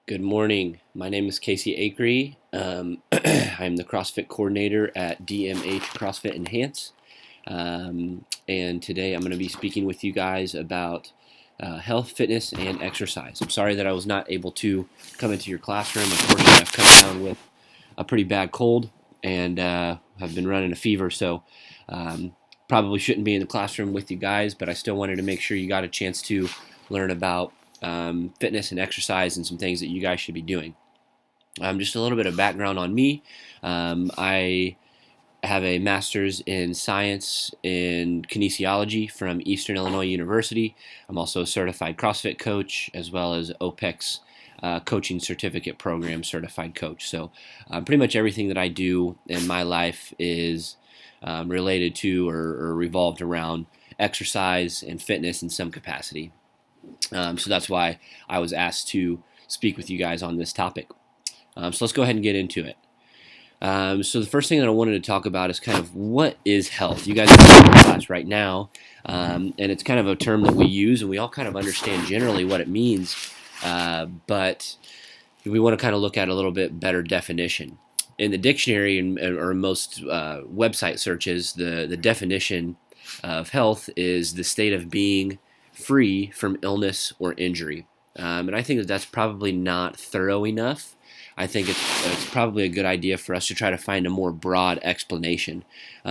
Good morning. My name is Casey Acree. I'm the CrossFit coordinator at DMH CrossFit Enhance. And today I'm going to be speaking with you guys about health, fitness, and exercise. I'm sorry that I was not able to come into your classroom. Unfortunately, I've come down with a pretty bad cold and have been running a fever, so probably shouldn't be in the classroom with you guys, but I still wanted to make sure you got a chance to learn about fitness and exercise and some things that you guys should be doing. Just a little bit of background on me. I have a master's in science in kinesiology from Eastern Illinois University. I'm also a certified CrossFit coach as well as OPEX coaching certificate program certified coach. So pretty much everything that I do in my life is related to or revolved around exercise and fitness in some capacity. So that's why I was asked to speak with you guys on this topic. So let's go ahead and get into it. So the first thing that I wanted to talk about is kind of what is health. You guys are in class right now, and it's kind of a term that we use, and we all kind of understand generally what it means, but we want to kind of look at a little bit better definition. In the dictionary or most website searches, the definition of health is the state of being free from illness or injury. And I think that that's probably not thorough enough. I think it's probably a good idea for us to try to find a more broad explanation.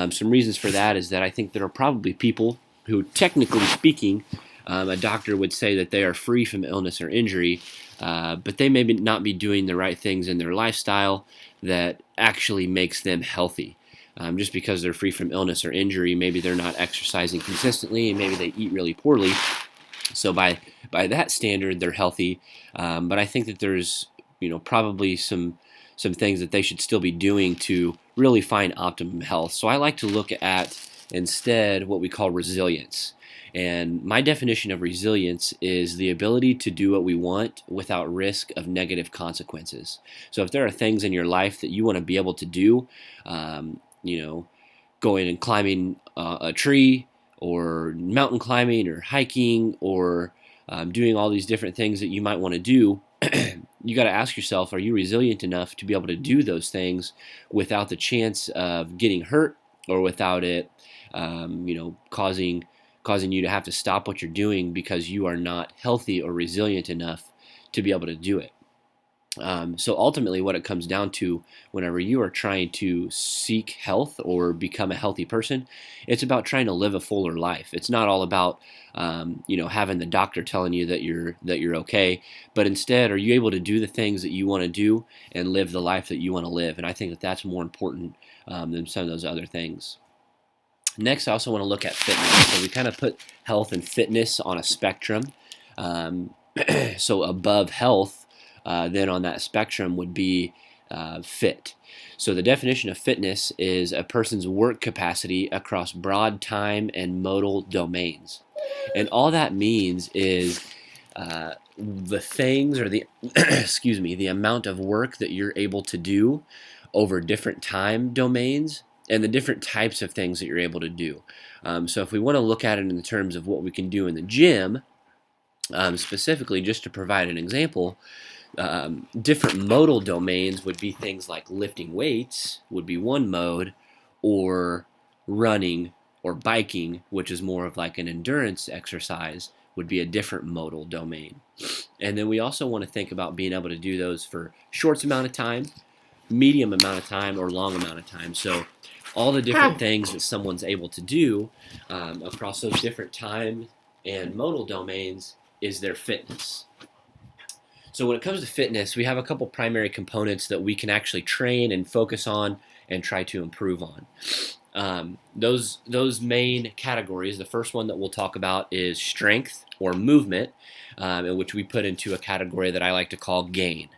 Some reasons for that is that I think there are probably people who, technically speaking, a doctor would say that they are free from illness or injury, but they may not be doing the right things in their lifestyle that actually makes them healthy. Just because they're free from illness or injury, maybe they're not exercising consistently, and maybe they eat really poorly. So by that standard, they're healthy. But I think that there's probably some things that they should still be doing to really find optimum health. So I like to look at instead what we call resilience. And my definition of resilience is the ability to do what we want without risk of negative consequences. So if there are things in your life that you want to be able to do, going and climbing a tree or mountain climbing or hiking or doing all these different things that you might want to do, you got to ask yourself, are you resilient enough to be able to do those things without the chance of getting hurt or without it, causing you to have to stop what you're doing because you are not healthy or resilient enough to be able to do it. So ultimately what it comes down to whenever you are trying to seek health or become a healthy person, it's about trying to live a fuller life. It's not all about having the doctor telling you that you're okay, but instead, are you able to do the things that you want to do and live the life that you want to live? And I think that that's more important than some of those other things. Next, I also want to look at fitness. So we kind of put health and fitness on a spectrum. So above health, then on that spectrum would be fit. So the definition of fitness is a person's work capacity across broad time and modal domains. And all that means is the things or the excuse me, the amount of work that you're able to do over different time domains and the different types of things that you're able to do. So if we want to look at it in terms of what we can do in the gym, specifically just to provide an example, different modal domains would be things like lifting weights would be one mode, or running or biking, which is more of like an endurance exercise, would be a different modal domain. And then we also want to think about being able to do those for short amount of time, medium amount of time, or long amount of time. So all the different things that someone's able to do across those different time and modal domains is their fitness. So when it comes to fitness, we have a couple primary components that we can actually train and focus on and try to improve on. Those main categories, the first one that we'll talk about is strength or movement, in which we put into a category that I like to call gain.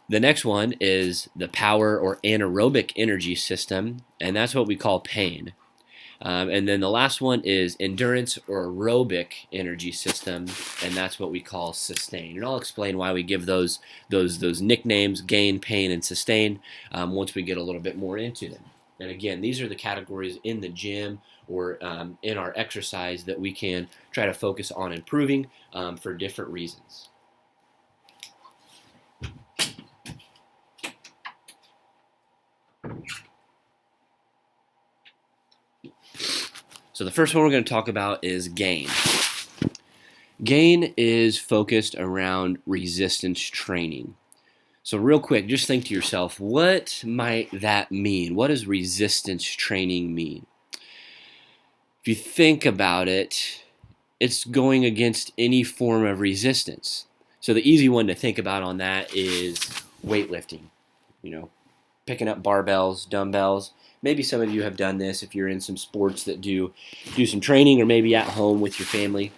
The next one is the power or anaerobic energy system, and that's what we call pain. And then the last one is endurance or aerobic energy system, and that's what we call sustain. And I'll explain why we give those nicknames, gain, pain, and sustain, once we get a little bit more into them. And again, these are the categories in the gym or in our exercise that we can try to focus on improving for different reasons. So the first one we're going to talk about is gain. Gain is focused around resistance training. So real quick, just think to yourself, what might that mean? What does resistance training mean? If you think about it, it's going against any form of resistance. So the easy one to think about on that is weightlifting. Picking up barbells, dumbbells. Maybe some of you have done this if you're in some sports that do some training, or maybe at home with your family.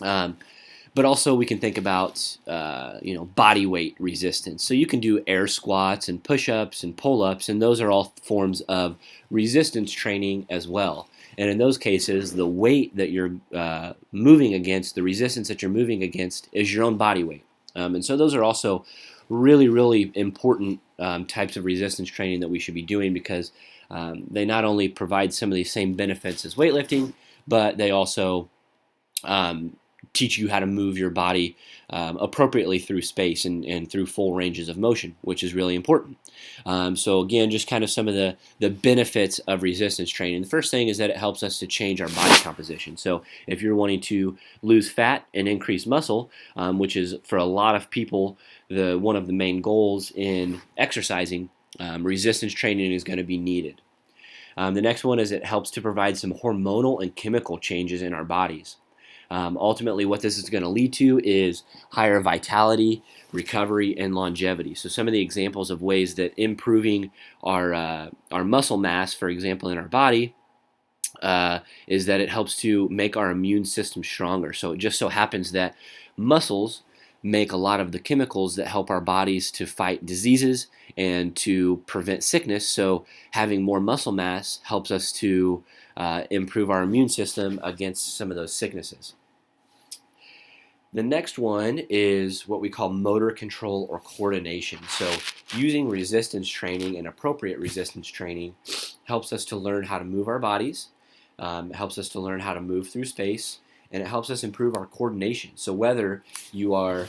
But also we can think about body weight resistance. So you can do air squats and push-ups and pull-ups, and those are all forms of resistance training as well. And in those cases, the weight that you're moving against, the resistance that you're moving against, is your own body weight. And so those are also really, really important types of resistance training that we should be doing, because they not only provide some of these same benefits as weightlifting, but they also teach you how to move your body appropriately through space and through full ranges of motion, which is really important. So again, just kind of some of the benefits of resistance training. The first thing is that it helps us to change our body composition. So if you're wanting to lose fat and increase muscle, which is for a lot of people one of the main goals in exercising, resistance training is going to be needed. The next one is it helps to provide some hormonal and chemical changes in our bodies. Ultimately, what this is going to lead to is higher vitality, recovery, and longevity. So some of the examples of ways that improving our muscle mass, for example, in our body, is that it helps to make our immune system stronger. So it just so happens that muscles make a lot of the chemicals that help our bodies to fight diseases and to prevent sickness. So having more muscle mass helps us to improve our immune system against some of those sicknesses. The next one is what we call motor control or coordination. So using resistance training and appropriate resistance training helps us to learn how to move our bodies, helps us to learn how to move through space, and it helps us improve our coordination. So whether you are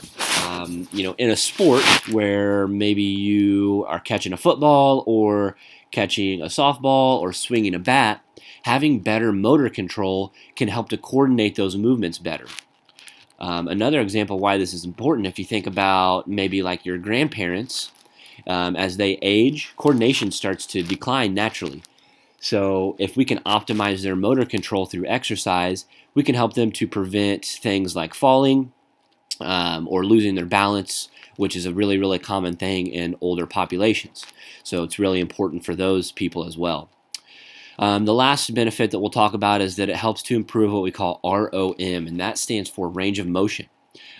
in a sport where maybe you are catching a football or catching a softball or swinging a bat, having better motor control can help to coordinate those movements better. Another example why this is important, if you think about maybe like your grandparents, as they age, coordination starts to decline naturally. So if we can optimize their motor control through exercise, we can help them to prevent things like falling or losing their balance, which is a really, really common thing in older populations. So it's really important for those people as well. The last benefit that we'll talk about is that it helps to improve what we call ROM, and that stands for range of motion.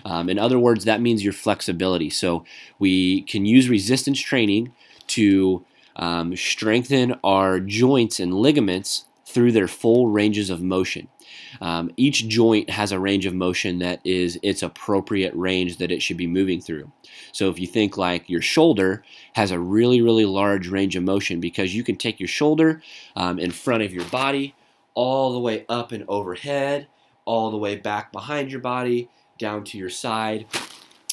In other words, that means your flexibility. So we can use resistance training to strengthen our joints and ligaments through their full ranges of motion. Each joint has a range of motion that is its appropriate range that it should be moving through. So if you think like your shoulder has a really, really large range of motion, because you can take your shoulder in front of your body all the way up and overhead, all the way back behind your body, down to your side.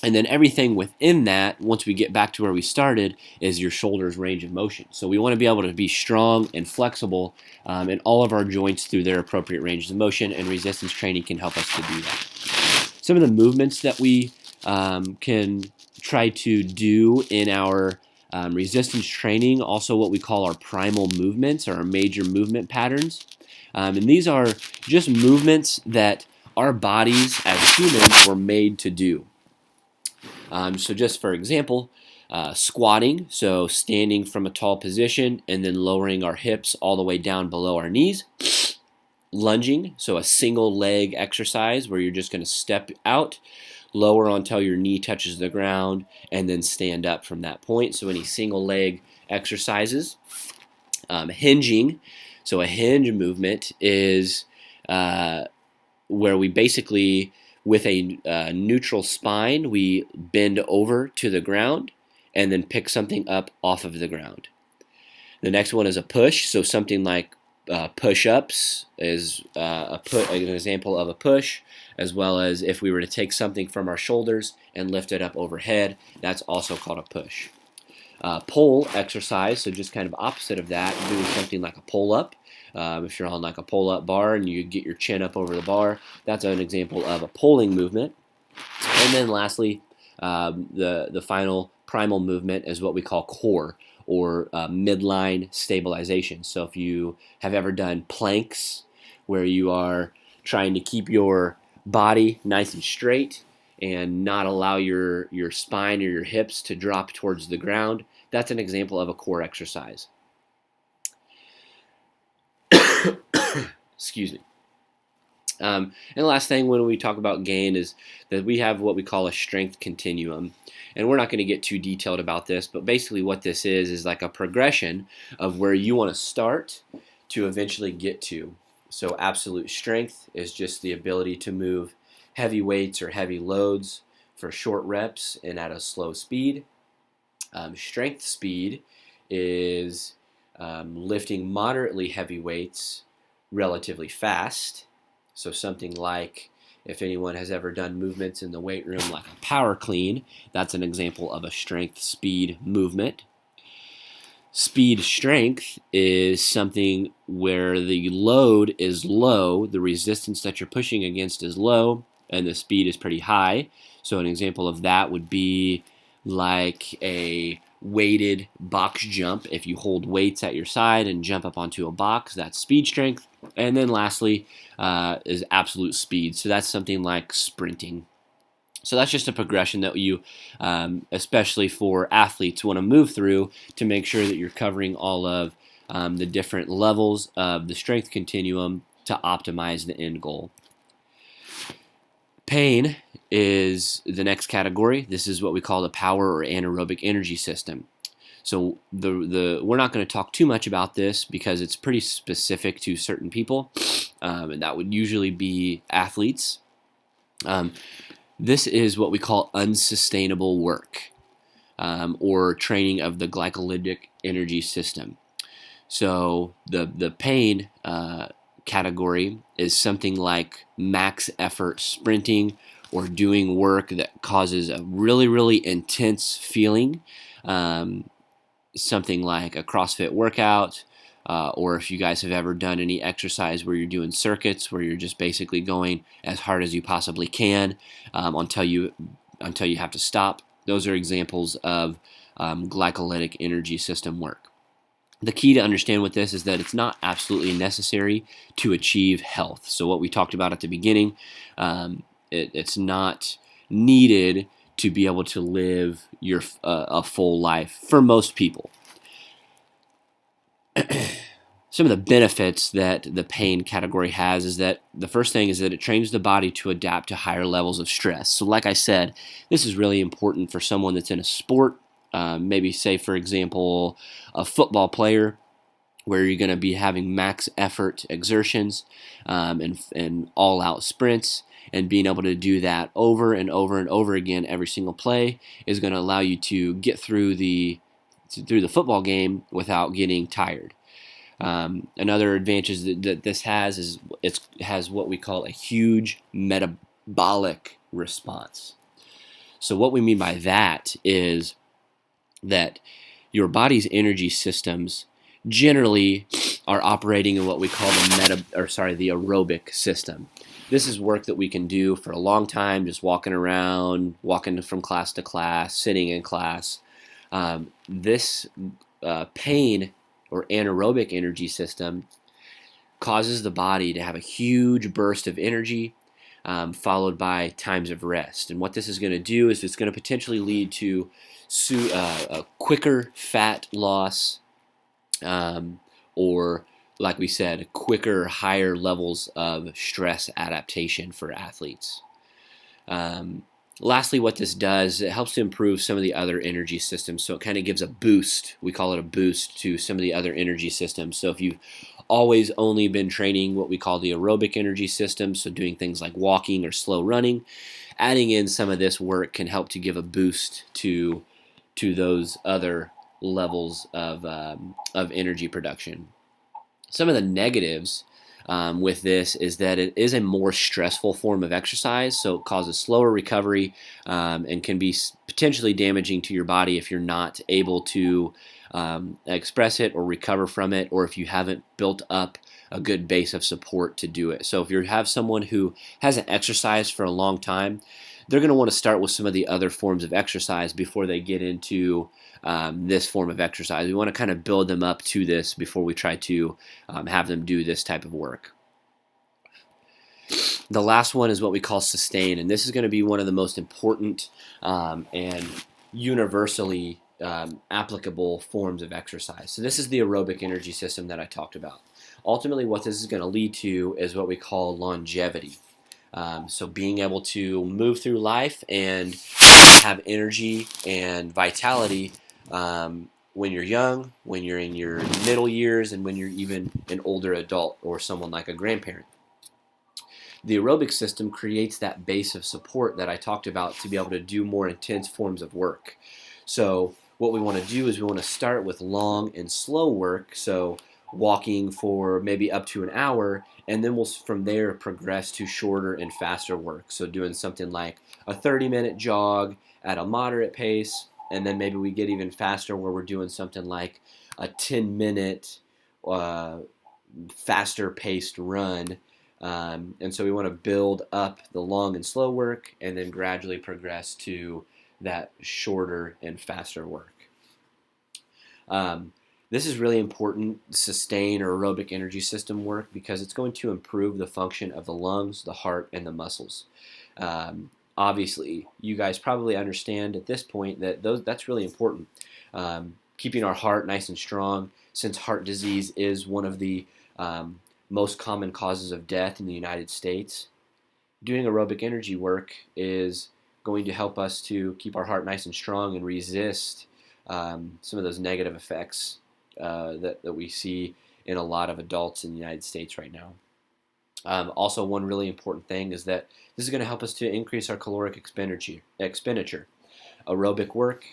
And then everything within that, once we get back to where we started, is your shoulder's range of motion. So we want to be able to be strong and flexible in all of our joints through their appropriate ranges of motion, and resistance training can help us to do that. Some of the movements that we can try to do in our resistance training, also what we call our primal movements, or our major movement patterns. And these are just movements that our bodies as humans were made to do. So just for example, squatting, so standing from a tall position and then lowering our hips all the way down below our knees. Lunging, so a single leg exercise where you're just going to step out, lower until your knee touches the ground, and then stand up from that point. So any single leg exercises. Hinging, so a hinge movement is where we basically, with a neutral spine, we bend over to the ground and then pick something up off of the ground. The next one is a push, so something like push-ups is an example of a push, as well as if we were to take something from our shoulders and lift it up overhead, that's also called a push. Pull exercise, so just kind of opposite of that, doing something like a pull-up. If you're on like a pull-up bar and you get your chin up over the bar, that's an example of a pulling movement. And then lastly, the final primal movement is what we call core, or midline stabilization. So if you have ever done planks where you are trying to keep your body nice and straight and not allow your spine or your hips to drop towards the ground, that's an example of a core exercise. Excuse me. And the last thing when we talk about gain is that we have what we call a strength continuum. And we're not going to get too detailed about this, but basically what this is like a progression of where you want to start to eventually get to. So absolute strength is just the ability to move heavy weights or heavy loads for short reps and at a slow speed. Strength speed is lifting moderately heavy weights relatively fast. So something like, if anyone has ever done movements in the weight room like a power clean, that's an example of a strength speed movement. Speed strength is something where the load is low, the resistance that you're pushing against is low, and the speed is pretty high. So an example of that would be like a weighted box jump. If you hold weights at your side and jump up onto a box, that's speed strength. And then lastly is absolute speed. So that's something like sprinting. So that's just a progression that you, especially for athletes, want to move through to make sure that you're covering all of the different levels of the strength continuum to optimize the end goal. Pain is the next category. This is what we call the power or anaerobic energy system. So we're not going to talk too much about this because it's pretty specific to certain people, and that would usually be athletes. This is what we call unsustainable work, or training of the glycolytic energy system. So the pain category is something like max effort sprinting or doing work that causes a really, really intense feeling. Something like a CrossFit workout, or if you guys have ever done any exercise where you're doing circuits, where you're just basically going as hard as you possibly can until you have to stop. Those are examples of glycolytic energy system work. The key to understand with this is that it's not absolutely necessary to achieve health. So what we talked about at the beginning, it's not needed to be able to live a full life for most people. Some of the benefits that the pain category has is that the first thing is that it trains the body to adapt to higher levels of stress. So like I said, this is really important for someone that's in a sport, maybe say for example a football player, where you're going to be having max effort exertions and all-out sprints, and being able to do that over and over and over again every single play is going to allow you to get through the football game without getting tired. Another advantage that this has is it has what we call a huge metabolic response. So what we mean by that is that your body's energy systems generally are operating in what we call the aerobic system. This is work that we can do for a long time, just walking around, walking from class to class, sitting in class. This pain or anaerobic energy system causes the body to have a huge burst of energy followed by times of rest. And what this is going to do is it's going to potentially lead to a quicker fat loss, or like we said, quicker, higher levels of stress adaptation for athletes. Lastly, what this does, it helps to improve some of the other energy systems. So it kind of gives a boost. We call it a boost to some of the other energy systems. So if you've always only been training what we call the aerobic energy system, so doing things like walking or slow running, adding in some of this work can help to give a boost to those other levels of energy production. Some of the negatives with this is that it is a more stressful form of exercise, so it causes slower recovery and can be potentially damaging to your body if you're not able to express it or recover from it, or if you haven't built up a good base of support to do it. So if you have someone who hasn't exercised for a long time, they're going to want to start with some of the other forms of exercise before they get into this form of exercise. We want to kind of build them up to this before we try to have them do this type of work. The last one is what we call sustain, and this is going to be one of the most important and universally applicable forms of exercise. So this is the aerobic energy system that I talked about. Ultimately, what this is going to lead to is what we call longevity. So being able to move through life and have energy and vitality when you're young, when you're in your middle years, and when you're even an older adult or someone like a grandparent. The aerobic system creates that base of support that I talked about to be able to do more intense forms of work. So what we want to do is we want to start with long and slow work, so walking for maybe up to an hour, and then we'll from there progress to shorter and faster work. So doing something like a 30-minute jog at a moderate pace, and then maybe we get even faster where we're doing something like a 10-minute faster paced run. And so we want to build up the long and slow work and then gradually progress to that shorter and faster work. This is really important, sustain or aerobic energy system work, because it's going to improve the function of the lungs, the heart, and the muscles. Obviously, you guys probably understand at this point that that's really important. Keeping our heart nice and strong, since heart disease is one of the most common causes of death in the United States. Doing aerobic energy work is going to help us to keep our heart nice and strong and resist some of those negative effects that we see in a lot of adults in the United States right now. Also, one really important thing is that this is going to help us to increase our caloric expenditure. Aerobic work,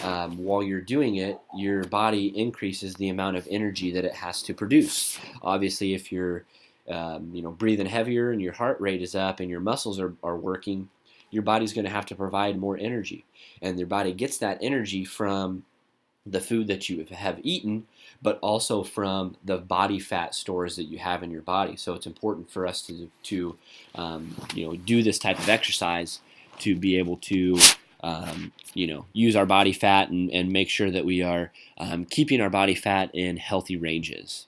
while you're doing it, your body increases the amount of energy that it has to produce. Obviously, if you're breathing heavier and your heart rate is up and your muscles are working, your body's going to have to provide more energy. And your body gets that energy from the food that you have eaten, but also from the body fat stores that you have in your body. So it's important for us to do this type of exercise to be able to use our body fat and make sure that we are keeping our body fat in healthy ranges.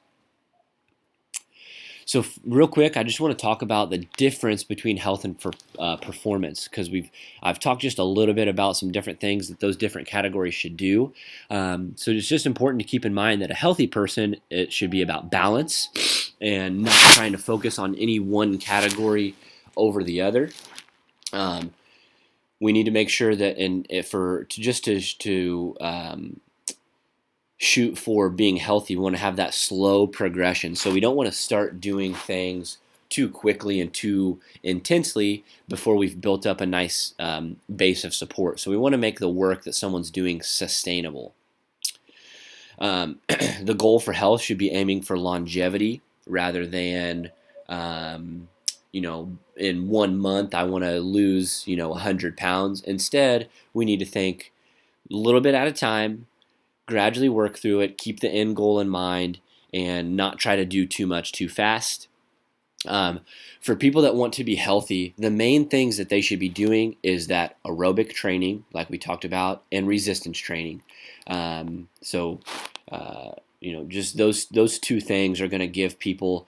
So real quick, I just want to talk about the difference between health and performance, because I've talked just a little bit about some different things that those different categories should do. So it's just important to keep in mind that a healthy person, it should be about balance and not trying to focus on any one category over the other. We need to make sure that to shoot for being healthy, we want to have that slow progression. So we don't want to start doing things too quickly and too intensely before we've built up a nice base of support. So we want to make the work that someone's doing sustainable. The goal for health should be aiming for longevity rather than in 1 month I want to lose 100 pounds. Instead, we need to think a little bit at a time, gradually work through it, keep the end goal in mind, and not try to do too much too fast. For people that want to be healthy, the main things that they should be doing is that aerobic training, like we talked about, and resistance training. Just those two things are going to give people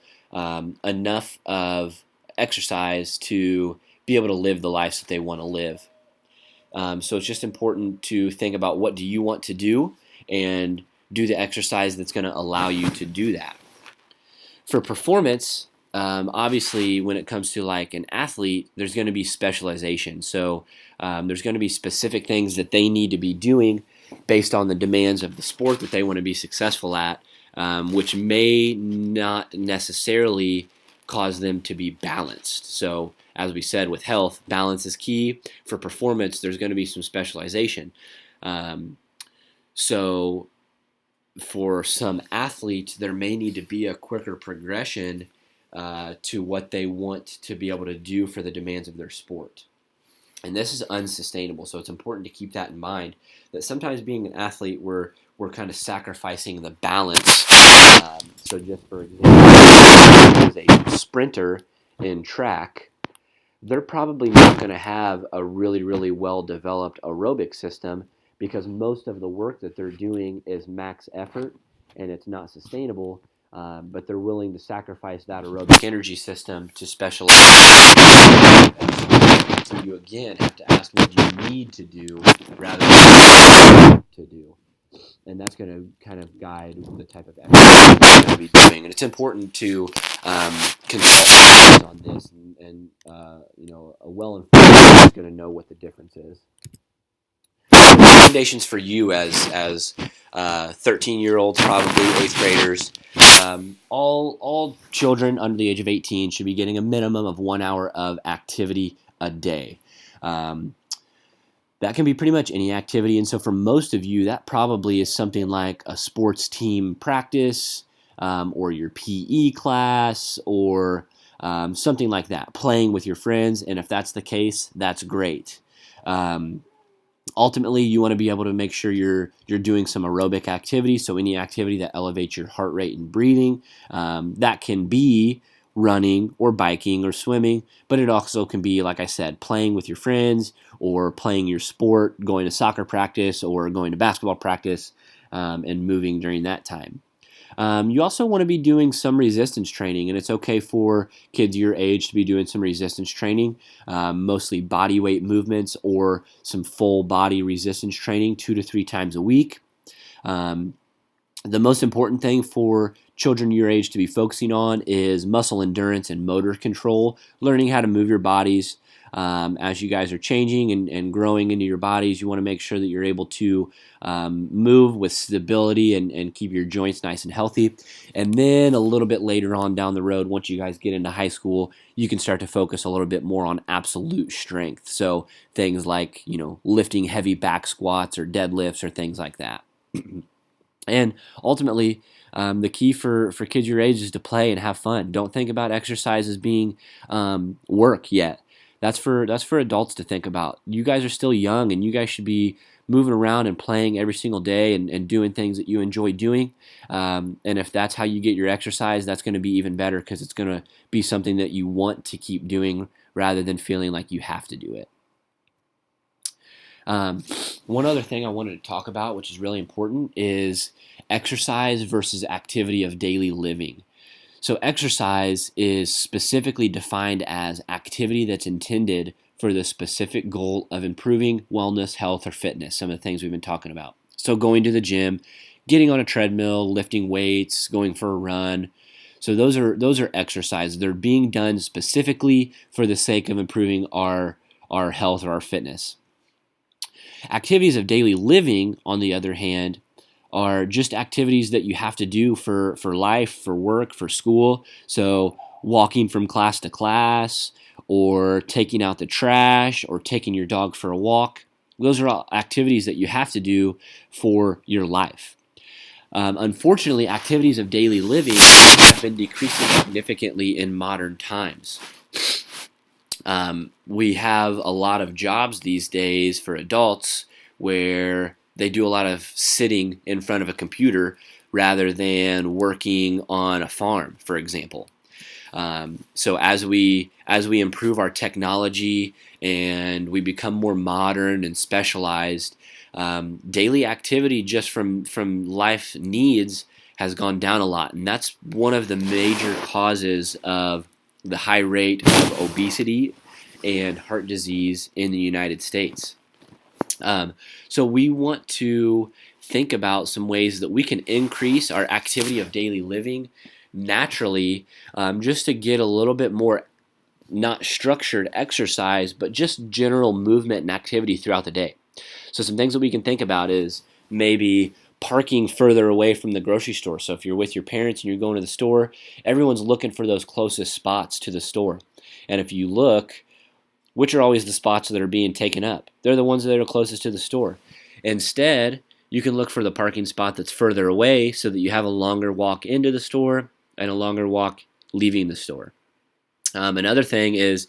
enough of exercise to be able to live the lives that they want to live. So it's just important to think about what do you want to do and do the exercise that's going to allow you to do that. For performance, obviously when it comes to like an athlete, there's going to be specialization. So there's going to be specific things that they need to be doing based on the demands of the sport that they want to be successful at, which may not necessarily cause them to be balanced. So as we said, with health, balance is key. For performance, there's going to be some specialization. So for some athletes, there may need to be a quicker progression to what they want to be able to do for the demands of their sport. And this is unsustainable, so it's important to keep that in mind, that sometimes being an athlete, we're we're kind of sacrificing the balance. So just for example, as a sprinter in track, they're probably not going to have a really, really well-developed aerobic system because most of the work that they're doing is max effort and it's not sustainable, but they're willing to sacrifice that aerobic energy system to specialize. So you again have to ask what you need to do rather than to do. And that's going to kind of guide the type of exercise you're going to be doing. And it's important to consider on this, and a well-informed person is going to know what the difference is. Recommendations for you as 13-year-olds, probably 8th graders. All children under the age of 18 should be getting a minimum of 1 hour of activity a day. That can be pretty much any activity, and so for most of you, that probably is something like a sports team practice, or your PE class, or something like that, playing with your friends, and if that's the case, that's great. Ultimately, you want to be able to make sure you're doing some aerobic activity, so any activity that elevates your heart rate and breathing. That can be running or biking or swimming, but it also can be, like I said, playing with your friends or playing your sport, going to soccer practice or going to basketball practice, and moving during that time. You also want to be doing some resistance training, and it's okay for kids your age to be doing some resistance training, mostly body weight movements or some full body resistance training 2 to 3 times a week. The most important thing for children your age to be focusing on is muscle endurance and motor control, learning how to move your bodies. As you guys are changing and growing into your bodies, you want to make sure that you're able to move with stability and keep your joints nice and healthy. And then a little bit later on down the road, once you guys get into high school, you can start to focus a little bit more on absolute strength. So things like, lifting heavy back squats or deadlifts or things like that. And ultimately, the key for kids your age is to play and have fun. Don't think about exercise as being work yet. That's for adults to think about. You guys are still young, and you guys should be moving around and playing every single day and doing things that you enjoy doing. And if that's how you get your exercise, that's going to be even better because it's going to be something that you want to keep doing rather than feeling like you have to do it. One other thing I wanted to talk about, which is really important, is exercise versus activity of daily living. So exercise is specifically defined as activity that's intended for the specific goal of improving wellness, health, or fitness, some of the things we've been talking about. So going to the gym, getting on a treadmill, lifting weights, going for a run. So those are exercises. They're being done specifically for the sake of improving our health or our fitness. Activities of daily living, on the other hand, are just activities that you have to do for life, for work, for school. So walking from class to class, or taking out the trash, or taking your dog for a walk. Those are all activities that you have to do for your life. Unfortunately, activities of daily living have been decreasing significantly in modern times. We have a lot of jobs these days for adults where they do a lot of sitting in front of a computer rather than working on a farm, for example. So as we improve our technology and we become more modern and specialized, daily activity just from life needs has gone down a lot, and that's one of the major causes of the high rate of obesity and heart disease in the United States. So we want to think about some ways that we can increase our activity of daily living naturally, just to get a little bit more, not structured exercise, but just general movement and activity throughout the day. So some things that we can think about is maybe parking further away from the grocery store. So if you're with your parents and you're going to the store, everyone's looking for those closest spots to the store. And if you look, which are always the spots that are being taken up? They're the ones that are closest to the store. Instead, you can look for the parking spot that's further away so that you have a longer walk into the store and a longer walk leaving the store. Another thing is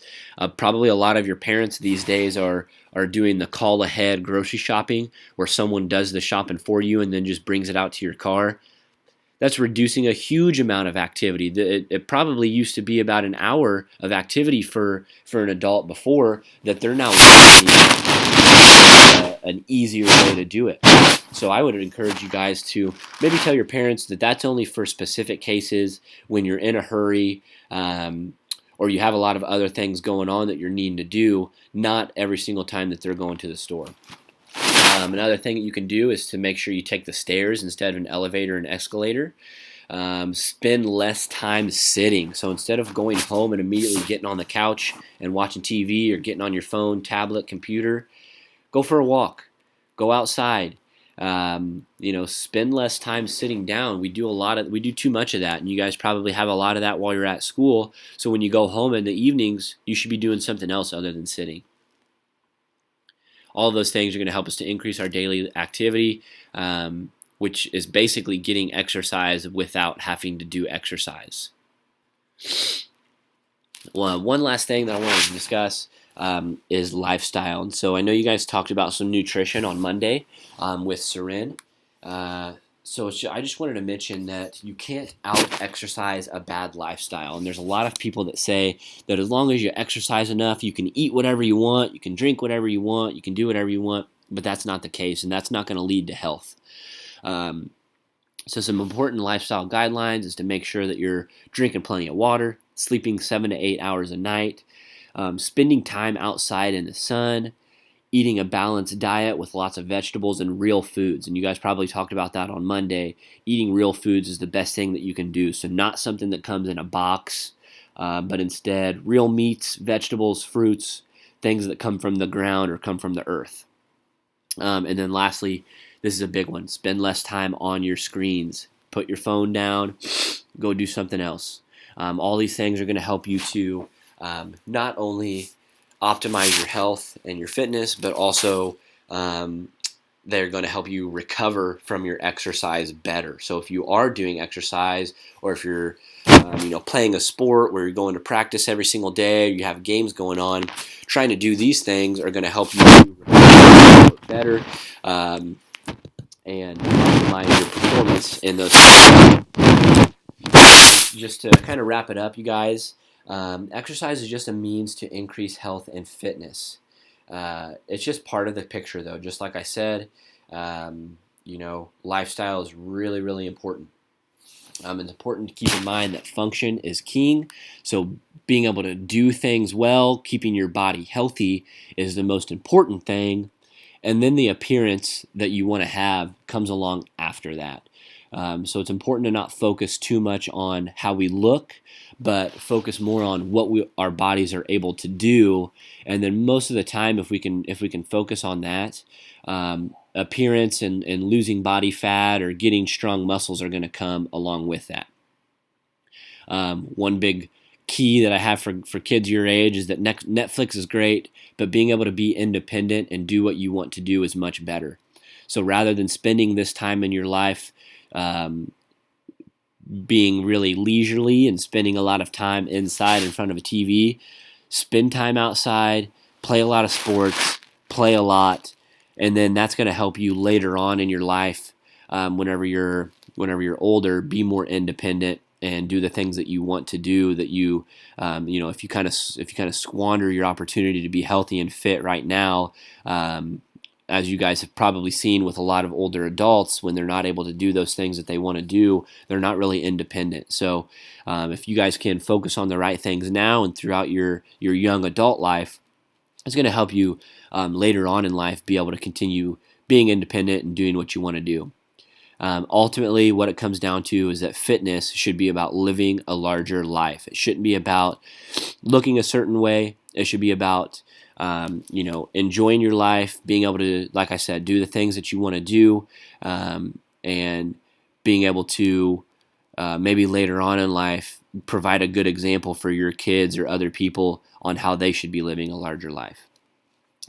probably a lot of your parents these days are doing the call ahead grocery shopping, where someone does the shopping for you and then just brings it out to your car. That's reducing a huge amount of activity. It probably used to be about an hour of activity for an adult before that they're now an easier way to do it. So I would encourage you guys to maybe tell your parents that that's only for specific cases when you're in a hurry, or you have a lot of other things going on that you're needing to do, not every single time that they're going to the store. Another thing that you can do is to make sure you take the stairs instead of an elevator and escalator. Spend less time sitting. So instead of going home and immediately getting on the couch and watching TV or getting on your phone, tablet, computer, go for a walk. Go outside. Spend less time sitting down. We do too much of that, and you guys probably have a lot of that while you're at school. So when you go home in the evenings, you should be doing something else other than sitting. All of those things are going to help us to increase our daily activity, which is basically getting exercise without having to do exercise. Well, one last thing that I wanted to discuss is lifestyle. And so I know you guys talked about some nutrition on Monday with Seren. So I just wanted to mention that you can't out-exercise a bad lifestyle. And there's a lot of people that say that as long as you exercise enough, you can eat whatever you want, you can drink whatever you want, you can do whatever you want, but that's not the case, and that's not going to lead to health. So some important lifestyle guidelines is to make sure that you're drinking plenty of water, sleeping 7 to 8 hours a night, spending time outside in the sun, eating a balanced diet with lots of vegetables and real foods. And you guys probably talked about that on Monday. Eating real foods is the best thing that you can do. So not something that comes in a box, but instead real meats, vegetables, fruits, things that come from the ground or come from the earth. And then lastly, this is a big one. Spend less time on your screens. Put your phone down. Go do something else. All these things are going to help you to not only optimize your health and your fitness, but also they're going to help you recover from your exercise better. So if you are doing exercise, or if you're playing a sport where you're going to practice every single day, or you have games going on, trying to do these things are going to help you recover better and optimize your performance in those. Just to kind of wrap it up, you guys. Exercise is just a means to increase health and fitness. It's just part of the picture, though. Just like I said, lifestyle is really, really important. It's important to keep in mind that function is king. So being able to do things well, keeping your body healthy is the most important thing. And then the appearance that you want to have comes along after that. So it's important to not focus too much on how we look, but focus more on what our bodies are able to do. And then most of the time, if we can focus on that, appearance and losing body fat or getting strong muscles are going to come along with that. One big key that I have for kids your age is that Netflix is great, but being able to be independent and do what you want to do is much better. So rather than spending this time in your life being really leisurely and spending a lot of time inside in front of a TV, spend time outside, play a lot of sports, play a lot, and then that's going to help you later on in your life, whenever you're older, be more independent and do the things that you want to do. That if you kind of squander your opportunity to be healthy and fit right now, as you guys have probably seen with a lot of older adults, when they're not able to do those things that they want to do, they're not really independent. So if you guys can focus on the right things now and throughout your young adult life, it's going to help you later on in life be able to continue being independent and doing what you want to do. Ultimately, what it comes down to is that fitness should be about living a larger life. It shouldn't be about looking a certain way. It should be about enjoying your life, being able to, like I said, do the things that you want to do, and being able to maybe later on in life provide a good example for your kids or other people on how they should be living a larger life.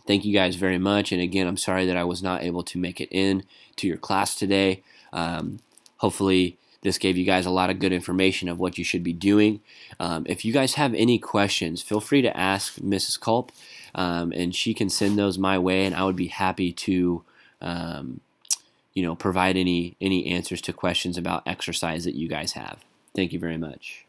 Thank you guys very much. And again, I'm sorry that I was not able to make it in to your class today. Hopefully this gave you guys a lot of good information of what you should be doing. If you guys have any questions, feel free to ask Mrs. Culp, and she can send those my way, and I would be happy to provide any answers to questions about exercise that you guys have. Thank you very much.